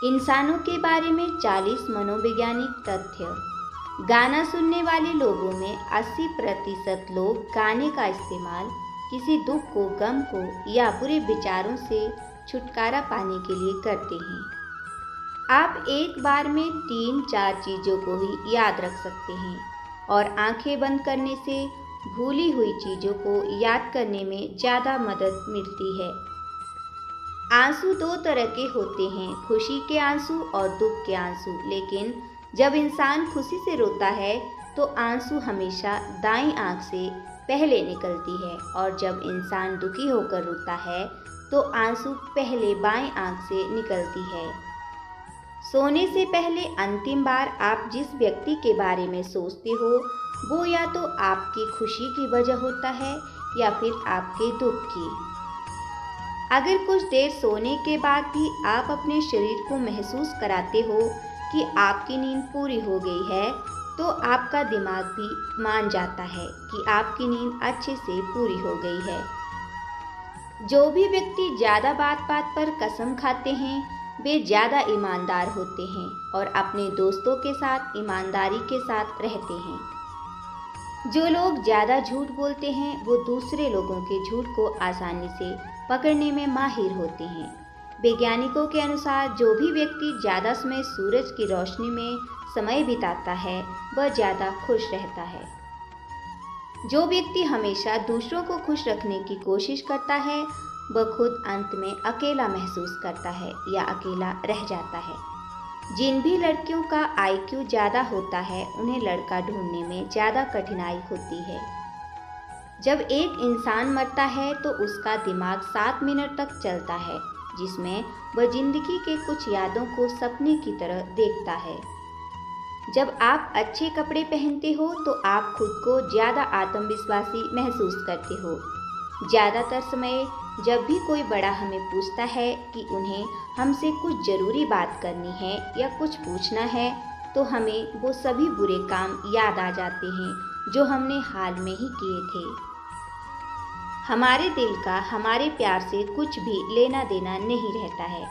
इंसानों के बारे में 40 मनोवैज्ञानिक तथ्य। गाना सुनने वाले लोगों में 80% लोग गाने का इस्तेमाल किसी दुख को, गम को या बुरे विचारों से छुटकारा पाने के लिए करते हैं। आप एक बार में 3-4 चीज़ों को ही याद रख सकते हैं और आंखें बंद करने से भूली हुई चीज़ों को याद करने में ज़्यादा मदद मिलती है। आंसू दो तरह के होते हैं, खुशी के आंसू और दुख के आंसू। लेकिन जब इंसान खुशी से रोता है तो आंसू हमेशा दाईं आंख से पहले निकलती है, और जब इंसान दुखी होकर रोता है तो आंसू पहले बाईं आंख से निकलती है। सोने से पहले अंतिम बार आप जिस व्यक्ति के बारे में सोचते हो वो या तो आपकी खुशी की वजह होता है या फिर आपके दुख की। अगर कुछ देर सोने के बाद भी आप अपने शरीर को महसूस कराते हो कि आपकी नींद पूरी हो गई है, तो आपका दिमाग भी मान जाता है कि आपकी नींद अच्छे से पूरी हो गई है। जो भी व्यक्ति ज़्यादा बात बात पर कसम खाते हैं वे ज़्यादा ईमानदार होते हैं और अपने दोस्तों के साथ ईमानदारी के साथ रहते हैं। जो लोग ज़्यादा झूठ बोलते हैं वो दूसरे लोगों के झूठ को आसानी से पकड़ने में माहिर होते हैं। वैज्ञानिकों के अनुसार जो भी व्यक्ति ज़्यादा समय सूरज की रोशनी में समय बिताता है वह ज़्यादा खुश रहता है। जो व्यक्ति हमेशा दूसरों को खुश रखने की कोशिश करता है वह खुद अंत में अकेला महसूस करता है या अकेला रह जाता है। जिन भी लड़कियों का IQ ज़्यादा होता है उन्हें लड़का ढूंढने में ज़्यादा कठिनाई होती है। जब एक इंसान मरता है तो उसका दिमाग 7 मिनट तक चलता है, जिसमें वह जिंदगी के कुछ यादों को सपने की तरह देखता है। जब आप अच्छे कपड़े पहनते हो तो आप खुद को ज़्यादा आत्मविश्वासी महसूस करते हो। ज़्यादातर समय जब भी कोई बड़ा हमें पूछता है कि उन्हें हमसे कुछ ज़रूरी बात करनी है या कुछ पूछना है तो हमें वो सभी बुरे काम याद आ जाते हैं जो हमने हाल में ही किए थे। हमारे दिल का हमारे प्यार से कुछ भी लेना देना नहीं रहता है।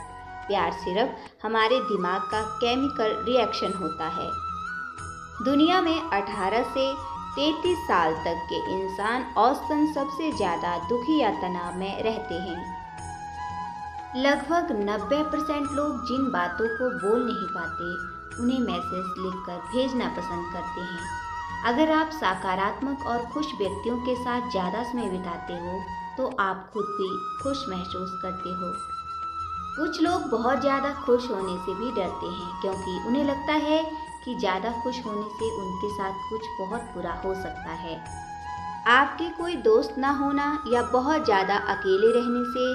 प्यार सिर्फ हमारे दिमाग का केमिकल रिएक्शन होता है। दुनिया में 18 से 33 साल तक के इंसान औसतन सबसे ज़्यादा दुखी या तनाव में रहते हैं। लगभग 90% लोग जिन बातों को बोल नहीं पाते उन्हें मैसेज लिखकर भेजना पसंद करते हैं। अगर आप सकारात्मक और खुश व्यक्तियों के साथ ज़्यादा समय बिताते हो तो आप खुद भी खुश महसूस करते हो। कुछ लोग बहुत ज़्यादा खुश होने से भी डरते हैं क्योंकि उन्हें लगता है कि ज़्यादा खुश होने से उनके साथ कुछ बहुत बुरा हो सकता है। आपके कोई दोस्त ना होना या बहुत ज़्यादा अकेले रहने से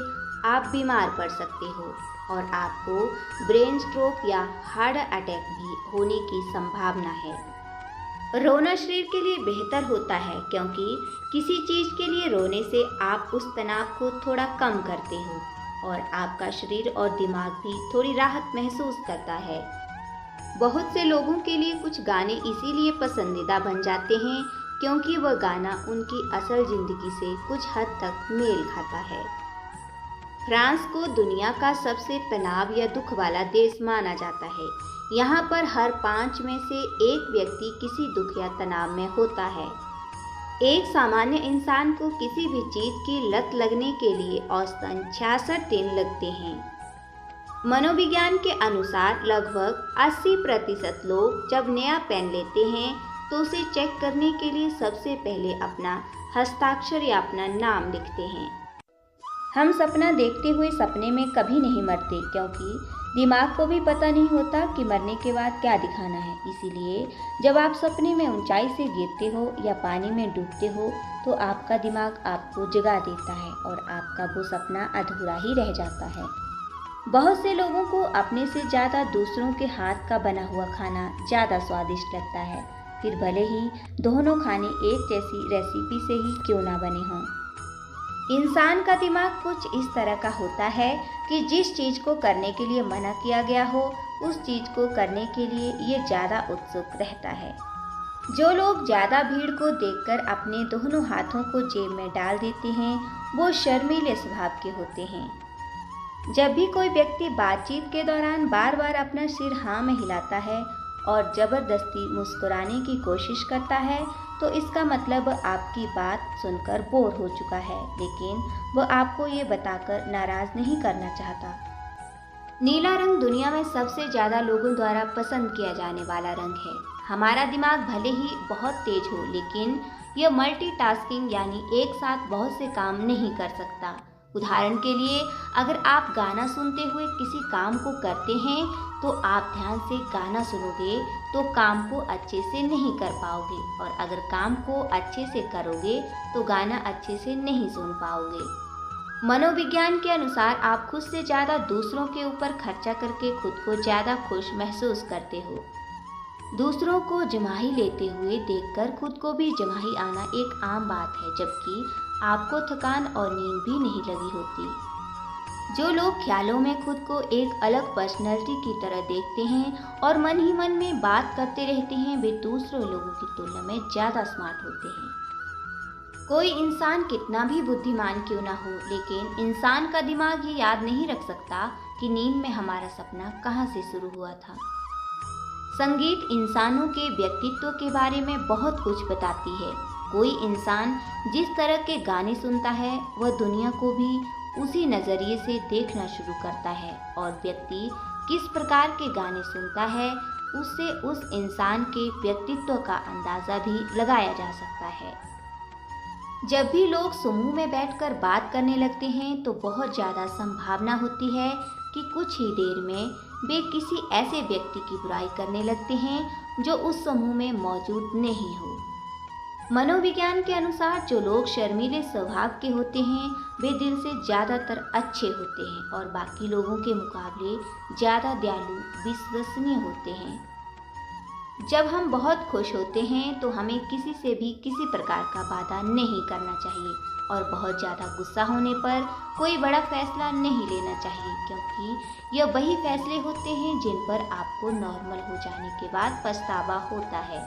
आप बीमार पड़ सकते हो और आपको ब्रेन स्ट्रोक या हार्ट अटैक भी होने की संभावना है। रोना शरीर के लिए बेहतर होता है क्योंकि किसी चीज़ के लिए रोने से आप उस तनाव को थोड़ा कम करते हो और आपका शरीर और दिमाग भी थोड़ी राहत महसूस करता है। बहुत से लोगों के लिए कुछ गाने इसीलिए पसंदीदा बन जाते हैं क्योंकि वह गाना उनकी असल ज़िंदगी से कुछ हद तक मेल खाता है। फ्रांस को दुनिया का सबसे तनाव या दुख वाला देश माना जाता है। यहाँ पर हर 5 में से एक व्यक्ति किसी दुख या तनाव में होता है। एक सामान्य इंसान को किसी भी चीज़ की लत लगने के लिए औसतन 66 दिन लगते हैं। मनोविज्ञान के अनुसार लगभग 80% लोग जब नया पेन लेते हैं तो उसे चेक करने के लिए सबसे पहले अपना हस्ताक्षर या अपना नाम लिखते हैं। हम सपना देखते हुए सपने में कभी नहीं मरते क्योंकि दिमाग को भी पता नहीं होता कि मरने के बाद क्या दिखाना है। इसीलिए जब आप सपने में ऊंचाई से गिरते हो या पानी में डूबते हो तो आपका दिमाग आपको जगा देता है और आपका वो सपना अधूरा ही रह जाता है। बहुत से लोगों को अपने से ज़्यादा दूसरों के हाथ का बना हुआ खाना ज़्यादा स्वादिष्ट लगता है, फिर भले ही दोनों खाने एक जैसी रेसिपी से ही क्यों ना बने हों। इंसान का दिमाग कुछ इस तरह का होता है कि जिस चीज़ को करने के लिए मना किया गया हो उस चीज़ को करने के लिए ये ज़्यादा उत्सुक रहता है। जो लोग ज़्यादा भीड़ को देखकर अपने दोनों हाथों को जेब में डाल देते हैं वो शर्मीले स्वभाव के होते हैं। जब भी कोई व्यक्ति बातचीत के दौरान बार बार अपना सिर हाँ में हिलाता है और ज़बरदस्ती मुस्कुराने की कोशिश करता है, तो इसका मतलब आपकी बात सुनकर बोर हो चुका है, लेकिन वह आपको ये बताकर नाराज़ नहीं करना चाहता। नीला रंग दुनिया में सबसे ज़्यादा लोगों द्वारा पसंद किया जाने वाला रंग है। हमारा दिमाग भले ही बहुत तेज हो, लेकिन यह मल्टीटास्किंग यानी एक साथ बहुत से काम नहीं कर सकता। उदाहरण के लिए, अगर आप गाना सुनते हुए किसी काम को करते हैं तो आप ध्यान से गाना सुनोगे तो काम को अच्छे से नहीं कर पाओगे, और अगर काम को अच्छे से करोगे तो गाना अच्छे से नहीं सुन पाओगे। मनोविज्ञान के अनुसार आप खुद से ज़्यादा दूसरों के ऊपर खर्चा करके खुद को ज़्यादा खुश महसूस करते हो। दूसरों को जम्हाई लेते हुए देखकर खुद को भी जम्हाई आना एक आम बात है, जबकि आपको थकान और नींद भी नहीं लगी होती। जो लोग ख्यालों में खुद को एक अलग पर्सनैलिटी की तरह देखते हैं और मन ही मन में बात करते रहते हैं, वे दूसरे लोगों की तुलना में ज़्यादा स्मार्ट होते हैं। कोई इंसान कितना भी बुद्धिमान क्यों ना हो, लेकिन इंसान का दिमाग ये याद नहीं रख सकता कि नींद में हमारा सपना कहाँ से शुरू हुआ था। संगीत इंसानों के व्यक्तित्व के बारे में बहुत कुछ बताती है। कोई इंसान जिस तरह के गाने सुनता है, वह दुनिया को भी उसी नज़रिए से देखना शुरू करता है, और व्यक्ति किस प्रकार के गाने सुनता है, उससे उस इंसान के व्यक्तित्व का अंदाज़ा भी लगाया जा सकता है। जब भी लोग समूह में बैठकर बात करने लगते हैं तो बहुत ज़्यादा संभावना होती है कि कुछ ही देर में वे किसी ऐसे व्यक्ति की बुराई करने लगते हैं जो उस समूह में मौजूद नहीं हो। मनोविज्ञान के अनुसार जो लोग शर्मीले स्वभाव के होते हैं, वे दिल से ज़्यादातर अच्छे होते हैं और बाकी लोगों के मुकाबले ज़्यादा दयालु, विश्वसनीय होते हैं। जब हम बहुत खुश होते हैं तो हमें किसी से भी किसी प्रकार का वादा नहीं करना चाहिए, और बहुत ज़्यादा गुस्सा होने पर कोई बड़ा फैसला नहीं लेना चाहिए, क्योंकि यह वही फैसले होते हैं जिन पर आपको नॉर्मल हो जाने के बाद पछतावा होता है।